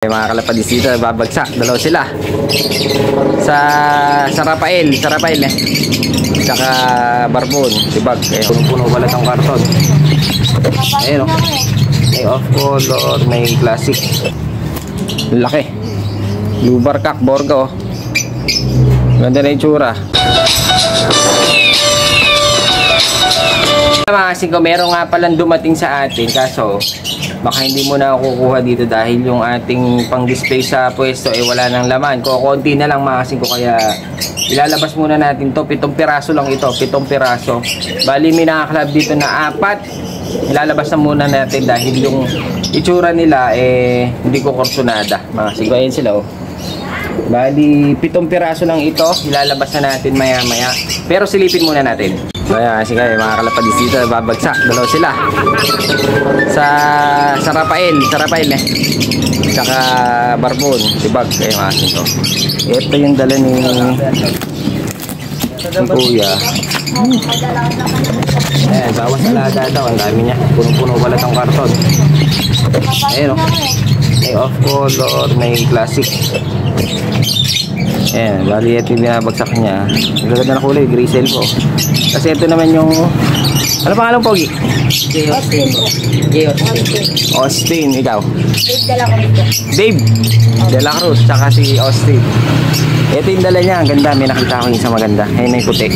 Mga kalapadis dito, babagsak. Dalaw sila. Sa Rafael eh. Saka Barbon, Tibag. Punong-puno pala itong karton. Ayun o. May off color, may classic. Laki. Lubarkak, Borgo. Ganda na yung tsura. Mga kasing ko, meron nga palang dumating sa atin. Kaso baka hindi mo na kukuha dito dahil yung ating pang display sa pwesto wala nang laman. Konti na lang mga kasing ko, kaya ilalabas muna natin to. 7 piraso lang ito, 7 piraso. Bali may nakaklab dito na 4. Ilalabas na muna natin dahil yung itsura nila hindi ko kursunada mga kasing ko. Ayan sila Bali 7 piraso lang ito. Ilalabas na natin maya maya, pero silipin muna natin. Kaya kasi mga kalapadis dito, babagsak. Dalaw sila. Sa Rafael eh. Saka Barbon, Tibag. Kaya mga asin to. Ito yung dala ni Kuya. Ayan, bawas alada daw. Ang dami niya. Punong-puno pala itong karton. Ayan o. May off color, may classic. Ayan, bali ito yung binabagsak niya. Gaganda na kulay, gray cell po. Kasi ito naman yung... Ano pangalan, Pogi? Austin, ikaw? Dave De La Cruz, tsaka si Austin. Ito yung dala niya, ang ganda. May nakita ko yung isa maganda. Ayun na yung puti.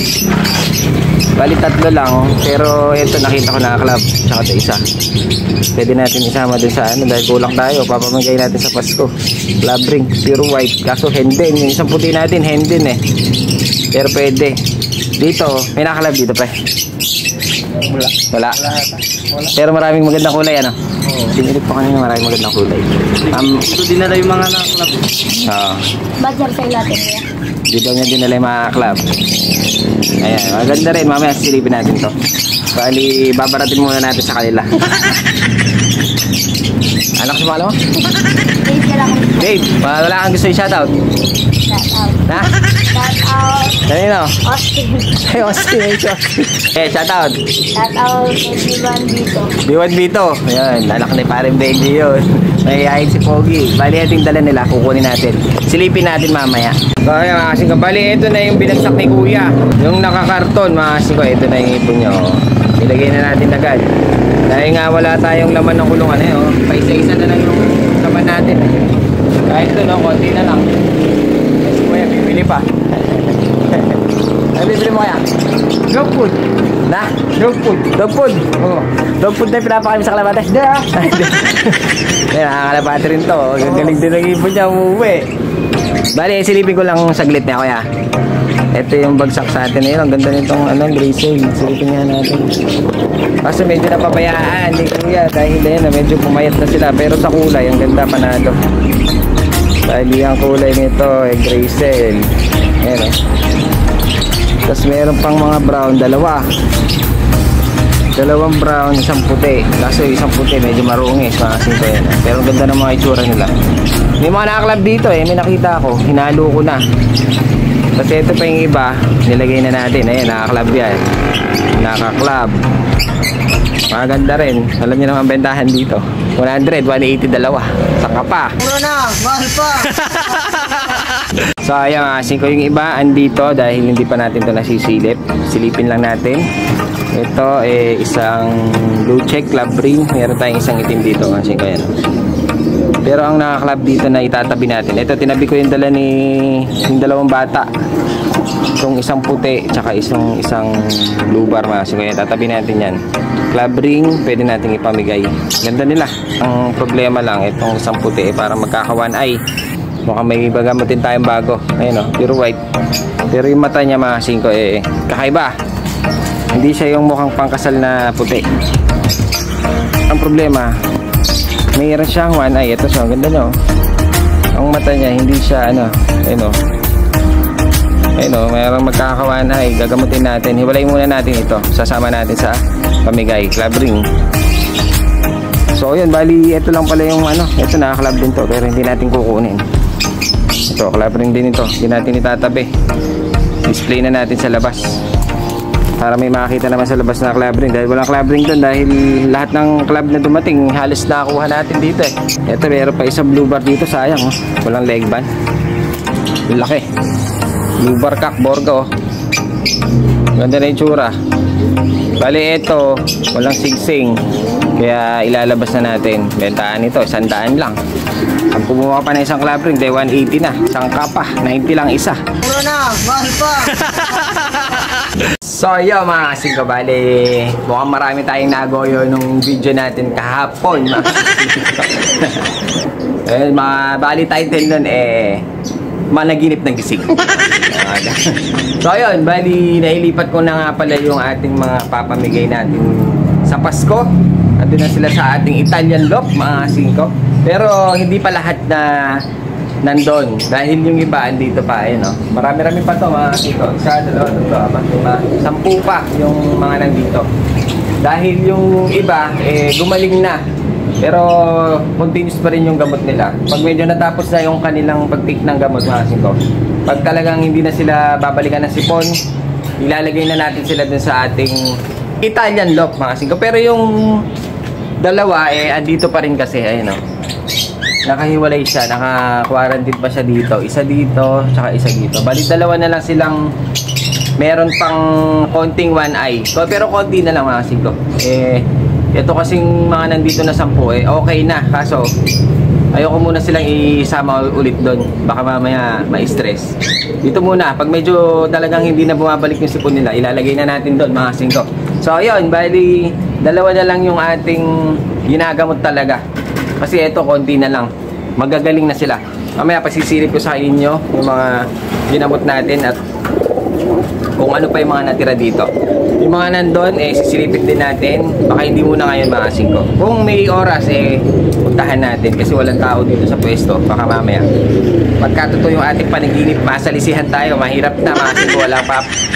Bali 3 lang, pero ito nakita ko na club, tsaka ito isa. Pwede natin isama dun sa dahil kulang tayo. Papamagay natin sa Pasko. Club ring, pure white. Kaso hendin, yung isang puti natin hendin eh. Pero pwede. Dito, may nakalab dito pa. Wala. Pero maraming magandang kulay Dinilit pa kanina, maraming magandang kulay. Ito dinala yung mga naklab. Badger tayo natin dito niya dinala yung mga club. Ayan, maganda rin. Mamaya silipin natin to. Bali, babaratin muna natin sa kanila. Anak si Malo? Dave, wala kang gusto yung shoutout? Na? Shoutout. Kanino? Austin. Hey, Austin. Shoutout. Shoutout kay B1 Bito. Ayan, anak ni parang Benji yun. Mahihayin si Pogi. Bali, ito yung dala nila. Kukunin natin. Silipin natin mamaya. Kaya mga kasing ko, bali, ito na yung binagsak ni Kuya. Yung nakakarton, mga kasing ko, ito na yung ipon nyo. Ilagay na natin agad. Dahil nga wala tayong laman ng kulungan paisa-isa na lang yung laman natin kahit ito konti na lang. Kasi kuya bibili pa. Ano bibili mo kaya? Dog food. Na? Dog food. Dog food. Dog food na yung pinapakami sa kalabate. Hindi nakakalabate rin to. Galing din ang ipon niya umuwi. Bali silipin ko lang saglit niya kuya. Ito yung bagsak sa atin ngayon. Ang ganda nitong gray cell. Silipin nga natin. Kasi medyo napabayaan ni Kuya dahil medyo pumayat na sila. Pero sa kulay, ang ganda panalo. Dahil ang kulay nito gray cell. Ayan Tapos meron pang mga brown, dalawang brown, isang puti. Kaso isang puti medyo marungis. Pero ang ganda ng mga itsura nila. May mga nakaklab dito may nakita ako. Hinalo ko na. Kasi ito pa yung iba, nilagay na natin. Ayan, nakaklab yan. Nakaklab. Maganda rin. Alam niyo naman bentahan dito. 100, 180 dalawa. Saka pa. Mura na, mahal pa. So ayan kasi ko yung iba andito dahil hindi pa natin ito nasisilip. Silipin lang natin. Ito isang blue check club ring. Meron tayong isang itim dito kasi ko yan. Pero ang nakaklab dito na itatabi natin. Ito tinabi ko yung dala ni yung dalawang bata. Itong isang puti tsaka isang blue bar kasi ko yan. Tatabi natin yan. Club ring, pwede natin ipamigay. Ganda nila. Ang problema lang, itong isang puti para magkakawan ay mukhang may bagamutin tayong bago. Ayun pure white. Pero yung mata niya mga kasing ko kakaiba. Hindi siya yung mukhang pangkasal na puti. Ang problema, mayroon siyang one eye. Ito siya, ganda nyo. Ang mata niya, hindi siya mayroong magkakawan eye. Gagamutin natin. Hiwalay muna natin ito. Sasama natin sa pamigay, club ring. So yun, bali ito lang pala yung ito nakaklab din to pero hindi natin kukunin. Ito, club ring din ito. Hindi natin itatabi. Display na natin sa labas. Para may makakita naman sa labas na club ring. Dahil walang club ring doon. Dahil lahat ng club na dumating, halos nakakuha natin dito eh. Ito, meron pa isang blue bar dito. Sayang oh. Walang leg band. Yung laki. Blue bar cock Borgo oh. Ganda na yung tsura. Bali ito, walang sigsing. Kaya ilalabas na natin. Bentaan ito, 100 lang. Pag kumuha pa na isang club ring, day 180 na. Isang kapa, 90 lang isa. Mura na, mahal pa. So yo mga kasing ko, bali mukhang marami tayong nagoyo nung video natin kahapon. Bali title nun managinip ng gising. So ayun, bali nailipat ko na nga pala yung ating mga papamigay natin sa Pasko. Andun na sila sa ating Italian loaf mga kasing ko. Pero hindi pa lahat na nandun. Dahil yung iba andito pa, ayun oh. Marami-rami pa to mga kasing ko. Isa, dalawa, tatlo, 10 pa yung mga nandito. Dahil yung iba gumaling na. Pero continuous pa rin yung gamot nila. Pag medyo natapos na yung kanilang pag-take ng gamot mga kasing ko, pag talagang hindi na sila babalikan ng sipon, ilalagay na natin sila dun sa ating Italian loaf mga kasing ko. Pero yung dalawa andito pa rin kasi, ayun oh. Nakahiwalay siya, naka-quarantine pa siya dito. Isa dito, tsaka isa dito. Bali dalawa na lang silang meron pang konting one eye. Pero konti na lang mga kasing ko. Ito kasing mga nandito na 10 okay na. Kaso ayoko muna silang isama ulit doon. Baka mamaya ma-stress. Dito muna, pag medyo talagang hindi na bumabalik yung sipon nila, ilalagay na natin doon mga kasing ko. So ayun, bali dalawa na lang yung ating ginagamot talaga. Kasi ito konti na lang. Magagaling na sila. Mamaya pasisilip ko sa inyo yung mga ginamot natin at kung ano pa yung mga natira dito. Yung mga nandun, sisilipin din natin. Baka hindi muna ngayon mga kasing ko. Kung may oras, puntahan natin. Kasi walang tao dito sa pwesto. Baka mamaya magkatotoo yung ating panaginip, masalisihan tayo. Mahirap na mga kasing ko.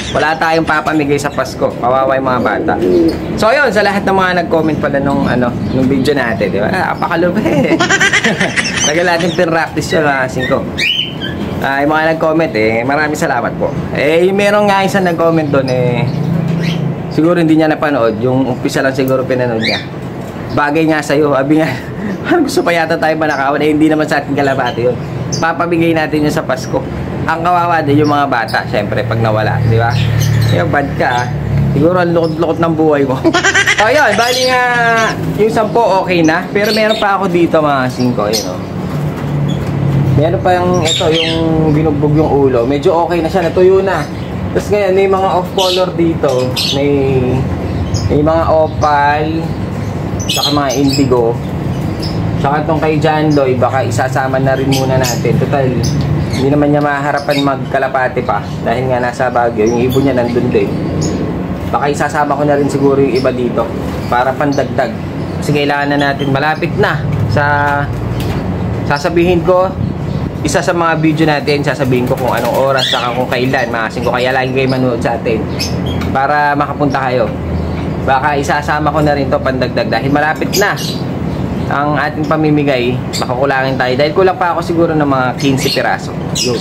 Wala tayong papamigay sa Pasko. Kawawa yung mga bata. So yun, sa lahat ng mga nag-comment pala nung video natin, di ba? Apakalubi. Tagal natin pinractice yun mga kasing ko. Yung mga nag-comment maraming salamat po. Meron nga isang nag-comment doon siguro hindi niya napanood. Yung umpisa lang siguro pinanood niya. Bagay nga sa'yo. Abi nga, gusto pa yata tayo manakawan. Hindi naman sa ating kalabati yun. Papabigay natin yun sa Pasko. Ang kawawa din yung mga bata, syempre, pag nawala, di ba? Yung bad ka, siguro ang lukot-lukot ng buhay mo. O yun, bali nga, yung 10 okay na. Pero meron pa ako dito mga 5, yun o. Meron pa yung, ito, yung binugbog yung ulo. Medyo okay na siya, natuyo na. Tapos ngayon, may mga off-color dito. May mga opal, saka mga indigo. Saka itong kay Jandoy, baka isasama na rin muna natin. Total, hindi naman niya maharapan magkalapati pa. Dahil nga nasa Baguio, yung ibon niya nandun din. Baka isasama ko na rin siguro yung iba dito. Para pandagdag. Kasi kailangan na natin, malapit na. Sasabihin ko, isa sa mga video natin, sasabihin ko kung anong oras saka kung kailan, maasin ko, kaya lagi kayo manood sa atin para makapunta kayo. Baka isasama ko na rin to pandagdag dahil malapit na ang ating pamimigay. Makakulangin tayo dahil kulang pa ako siguro ng mga 15 piraso. Yun.